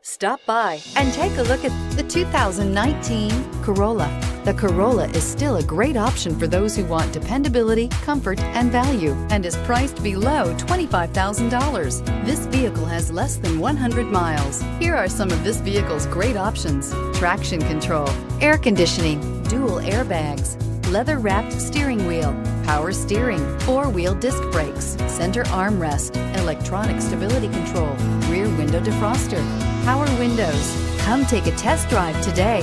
Stop by and take a look at the 2019 Corolla. The Corolla is still a great option for those who want dependability, comfort, and value, and is priced below $25,000. This vehicle has less than 100 miles. Here are some of this vehicle's great options: traction control, air conditioning, dual airbags, leather-wrapped steering wheel, power steering, four-wheel disc brakes, center armrest, electronic stability control, rear window defroster, power windows. Come take a test drive today.